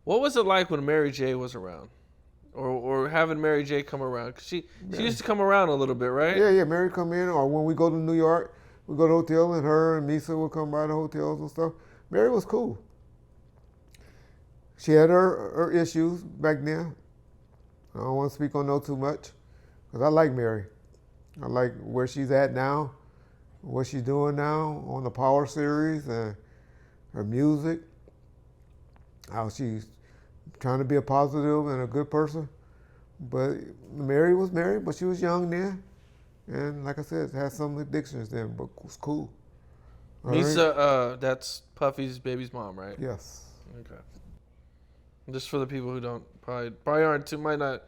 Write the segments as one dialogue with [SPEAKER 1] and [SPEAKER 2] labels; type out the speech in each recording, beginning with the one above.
[SPEAKER 1] What was it like when Mary J was around? Or having Mary J come around? Cause she used to come around a little bit, right?
[SPEAKER 2] Yeah, Mary come in, or when we go to New York, we go to the hotel, and her and Misa would come by the hotels and stuff. Mary was cool. She had her issues back then. I don't want to speak on no too much, because I like Mary. I like where she's at now, what she's doing now on the Power series, and her music, how she's trying to be a positive and a good person. But Mary was married, but she was young then. And like I said, had some addictions then, but was cool. All
[SPEAKER 1] Misa,
[SPEAKER 2] right?
[SPEAKER 1] that's Puffy's baby's mom, right?
[SPEAKER 2] Yes.
[SPEAKER 1] Okay. Just for the people who don't, probably aren't too, might not,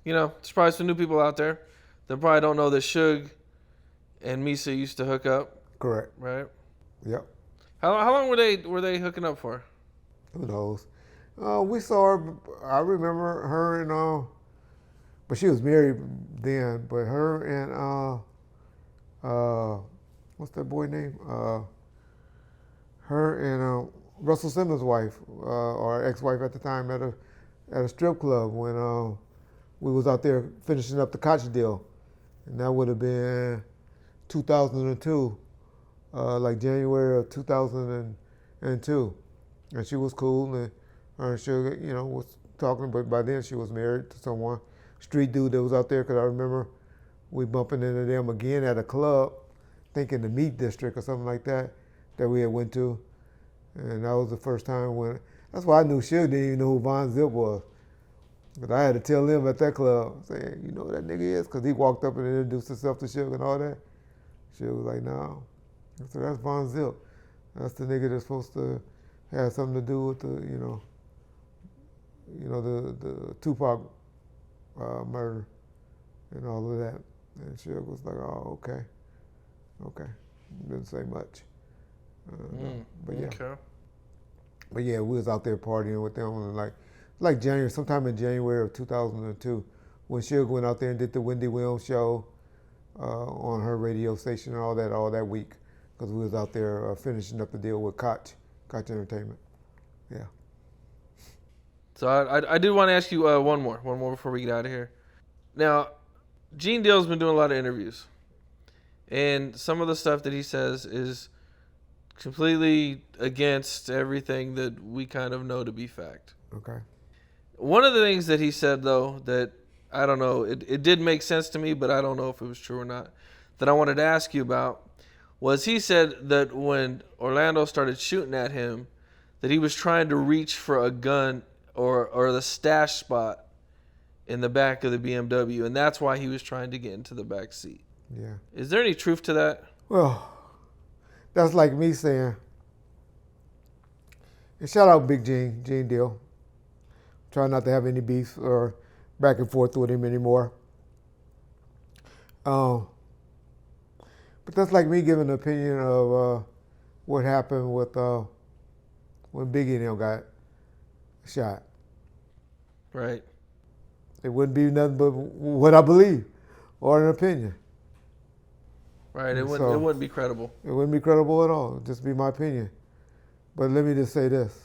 [SPEAKER 1] there's probably some new people out there that probably don't know that Suge and Misa used to hook up.
[SPEAKER 2] Correct.
[SPEAKER 1] Right?
[SPEAKER 2] Yep.
[SPEAKER 1] How long were they hooking up for?
[SPEAKER 2] Who knows? We saw her, I remember her and, but she was married then, but her and, what's that boy name? Her and Russell Simmons' wife, or ex-wife at the time, at a strip club when we was out there finishing up the Koch deal. And that would have been 2002, like January of 2002. And she was cool, and her and Suge, was talking, but by then she was married to someone, street dude that was out there, because I remember we bumping into them again at a club, thinking the Meat District or something like that we had went to. And that was the first time that's why I knew Suge didn't even know who Von Zip was. But I had to tell him at that club, saying, you know who that nigga is? Because he walked up and introduced himself to Suge and all that. Suge was like, no. I said, that's Von Zip. That's the nigga that's supposed to have something to do with the, the Tupac murder and all of that. And Suge was like, oh, okay. Didn't say much. But yeah.
[SPEAKER 1] Okay.
[SPEAKER 2] But yeah, we was out there partying with them, and like January, sometime in January of 2002, when Suge went out there and did the Wendy Williams show on her radio station and all that week, because we was out there finishing up the deal with Koch Entertainment. Yeah.
[SPEAKER 1] So I do want to ask you one more before we get out of here. Now, Gene Deal's been doing a lot of interviews, and some of the stuff that he says is completely against everything that we kind of know to be fact.
[SPEAKER 2] Okay.
[SPEAKER 1] One of the things that he said, though, that I don't know, it did make sense to me, but I don't know if it was true or not, that I wanted to ask you about, was he said that when Orlando started shooting at him, that he was trying to reach for a gun or the stash spot in the back of the BMW, and that's why he was trying to get into the back seat.
[SPEAKER 2] Yeah.
[SPEAKER 1] Is there any truth to that?
[SPEAKER 2] Well, that's like me saying, and shout out Big Gene Deal. Try not to have any beef or back and forth with him anymore. But that's like me giving an opinion of what happened with when Biggie and him got shot.
[SPEAKER 1] Right.
[SPEAKER 2] It wouldn't be nothing but what I believe or an opinion.
[SPEAKER 1] Right, it wouldn't be credible.
[SPEAKER 2] It wouldn't be credible at all. It'd just be my opinion. But let me just say this.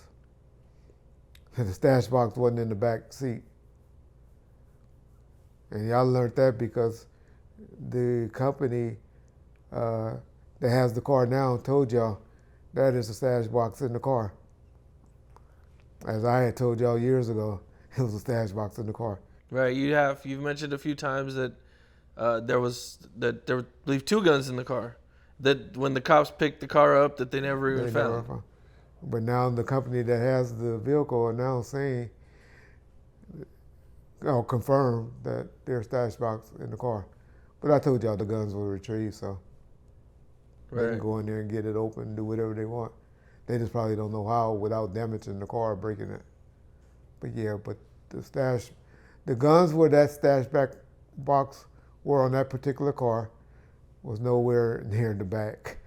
[SPEAKER 2] The stash box wasn't in the back seat. And y'all learned that because the company that has the car now told y'all that is a stash box in the car. As I had told y'all years ago, it was a stash box in the car.
[SPEAKER 1] Right, you've mentioned a few times that there were, I believe, 2 guns in the car. That when the cops picked the car up, that they never even found.
[SPEAKER 2] But now the company that has the vehicle are now saying, confirmed that there's stash box in the car. But I told y'all the guns were retrieved, so they can go in there and get it open and do whatever they want. They just probably don't know how without damaging the car or breaking it. But yeah, the guns where that stash box were on that particular car was nowhere near the back.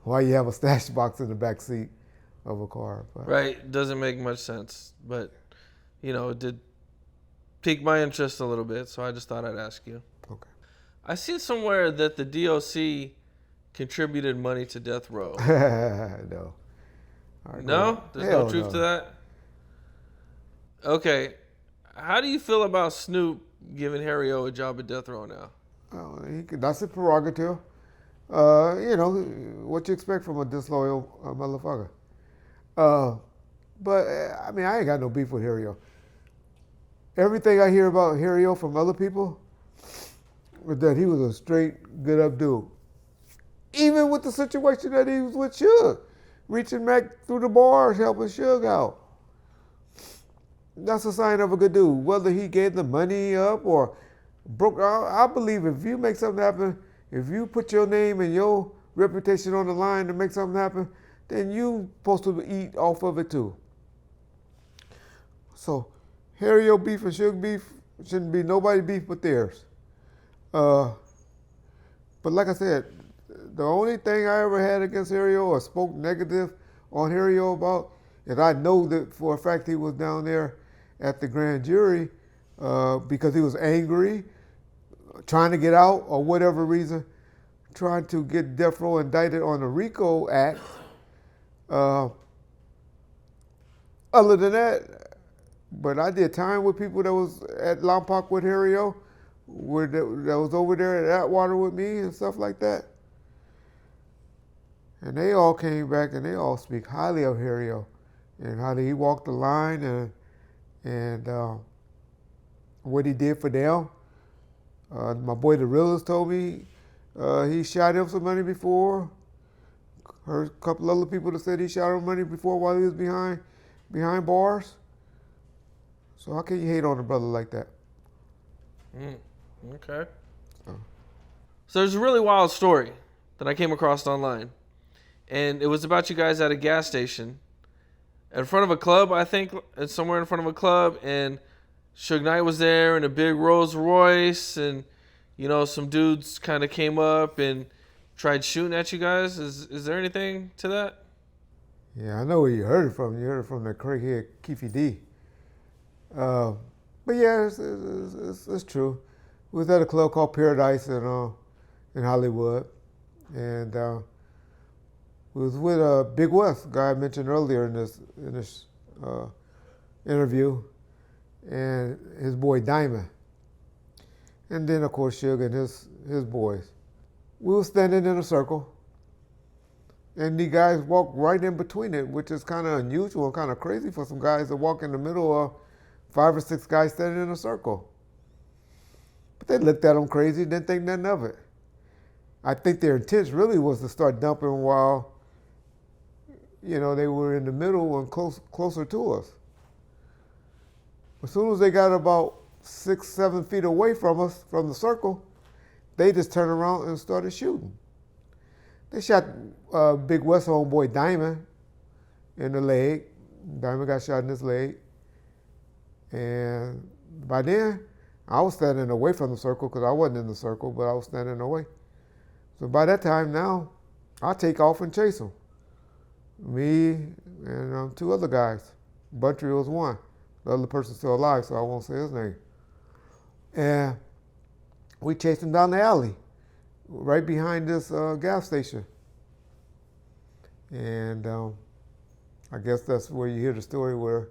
[SPEAKER 2] Why you have a stash box in the back seat of a car? But.
[SPEAKER 1] Right, doesn't make much sense, but it did pique my interest a little bit, so I just thought I'd ask you.
[SPEAKER 2] Okay.
[SPEAKER 1] I seen somewhere that the DOC contributed money to Death Row.
[SPEAKER 2] No.
[SPEAKER 1] No? There's no truth to that? Okay, how do you feel about Snoop giving Harry O a job at death row now?
[SPEAKER 2] That's a prerogative. What you expect from a disloyal motherfucker. Uh, but I mean, I ain't got no beef with Harry. Everything I hear about Harry from other people was that he was a straight, good up dude. Even with the situation that he was with Suge, reaching back through the bars, helping Suge out. That's a sign of a good dude. Whether he gave the money up or broke, I believe if you make something happen, if you put your name and your reputation on the line to make something happen, then you supposed to eat off of it too. So, Harry O beef and Suge beef shouldn't be nobody beef but theirs. Uh, but like I said, the only thing I ever had against Harry O or spoke negative on Harry O about is I know that for a fact he was down there at the grand jury because he was angry, trying to get out or whatever reason, trying to get death row indicted on the RICO Act. Other than that, but I did time with people that was at Lompoc with Harry O, that was over there at Atwater with me and stuff like that. And they all came back and they all speak highly of Harry O and how he walked the line and what he did for them. My boy the realist told me he shot him some money before. Heard a couple other people that said he shot him money before while he was behind bars. So how can you hate on a brother like that?
[SPEAKER 1] Okay. So there's a really wild story that I came across online. And it was about you guys at a gas station in front of a club, I think, somewhere in front of a club. And Suge Knight was there in a big Rolls Royce. And, some dudes kind of came up and tried shooting at you guys. Is there anything to that?
[SPEAKER 2] Yeah, I know where you heard it from. You heard it from the crackhead Keefe D. But yeah, it's true. We was at a club called Paradise in Hollywood. And we was with Big West, guy I mentioned earlier in this interview, and his boy Diamond. And then, of course, Suge and his boys. We were standing in a circle, and the guys walked right in between it, which is kind of unusual and kind of crazy for some guys to walk in the middle of 5 or 6 guys standing in a circle. But they looked at them crazy, didn't think nothing of it. I think their intent really was to start dumping while, they were in the middle and closer to us. As soon as they got about 6, 7 feet away from us, from the circle, they just turned around and started shooting. They shot Big West homeboy Diamond in the leg. Diamond got shot in his leg. And by then, I was standing away from the circle because I wasn't in the circle, but I was standing away. So by that time now, I take off and chase them. Me and 2 other guys. Buntry was one. The other person's still alive, so I won't say his name. And we chased him down the alley, right behind this gas station. And I guess that's where you hear the story where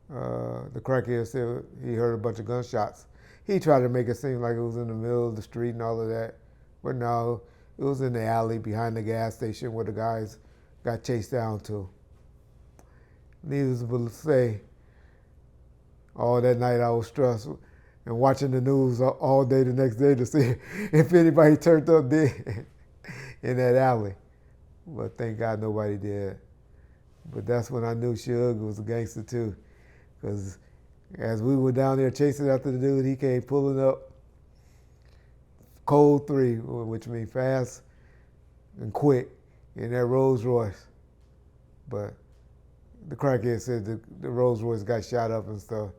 [SPEAKER 2] the crackhead said he heard a bunch of gunshots. He tried to make it seem like it was in the middle of the street and all of that. But no, it was in the alley behind the gas station where the guys got chased down to. Needless to say, all that night I was stressed and watching the news all day the next day to see if anybody turned up dead in that alley. But thank God nobody did. But that's when I knew Suge was a gangster too. Because as we were down there chasing after the dude, he came pulling up Code 3, which means fast and quick, in that Rolls Royce. But the crackhead said the Rolls Royce got shot up and stuff.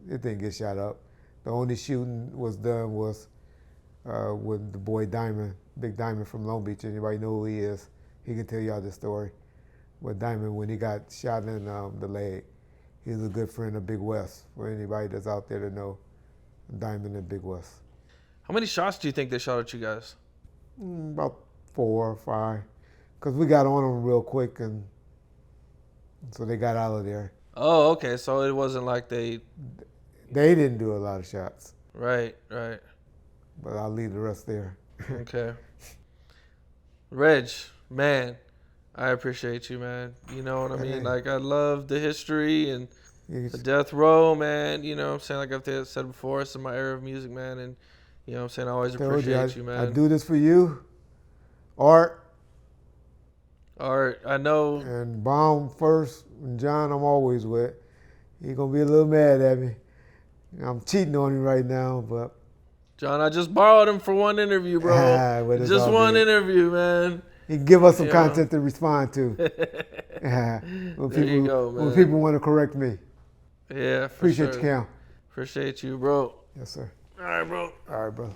[SPEAKER 2] It didn't get shot up. The only shooting was done was with the boy Diamond, Big Diamond from Long Beach. Anybody know who he is? He can tell y'all the story. But Diamond, when he got shot in the leg, he was a good friend of Big West. For anybody that's out there to know, Diamond and Big West.
[SPEAKER 1] How many shots do you think they shot at you guys?
[SPEAKER 2] About 4 or 5. Because we got on them real quick, and so they got out of there.
[SPEAKER 1] Oh, okay. So it wasn't like they.
[SPEAKER 2] They didn't do a lot of shots,
[SPEAKER 1] Right.
[SPEAKER 2] but I'll leave the rest there.
[SPEAKER 1] Okay. Reg, man, I appreciate you, man. You know what I mean?
[SPEAKER 2] Hey.
[SPEAKER 1] Like, I love the history and the
[SPEAKER 2] It's-
[SPEAKER 1] death row, man. You know what I'm saying? Like I've said before, it's in my era of music, man. And, you know what I'm saying? I always
[SPEAKER 2] Told you,
[SPEAKER 1] appreciate you,
[SPEAKER 2] I
[SPEAKER 1] man.
[SPEAKER 2] do this for you, Art,
[SPEAKER 1] All right. I know.
[SPEAKER 2] and Baum first, and John I'm always with. He's going to be a little mad at me. I'm cheating on him right now, but
[SPEAKER 1] John, I just borrowed him for one interview, bro.
[SPEAKER 2] but it's
[SPEAKER 1] Just
[SPEAKER 2] all
[SPEAKER 1] one
[SPEAKER 2] good.
[SPEAKER 1] interview, man.
[SPEAKER 2] He can give us some
[SPEAKER 1] Yeah.
[SPEAKER 2] content to respond to
[SPEAKER 1] There you go,
[SPEAKER 2] when
[SPEAKER 1] man.
[SPEAKER 2] people want to correct me.
[SPEAKER 1] Yeah, for
[SPEAKER 2] Appreciate
[SPEAKER 1] sure.
[SPEAKER 2] you, Cam.
[SPEAKER 1] Appreciate you, bro.
[SPEAKER 2] Yes, sir.
[SPEAKER 1] All right, bro.
[SPEAKER 2] All right, brother.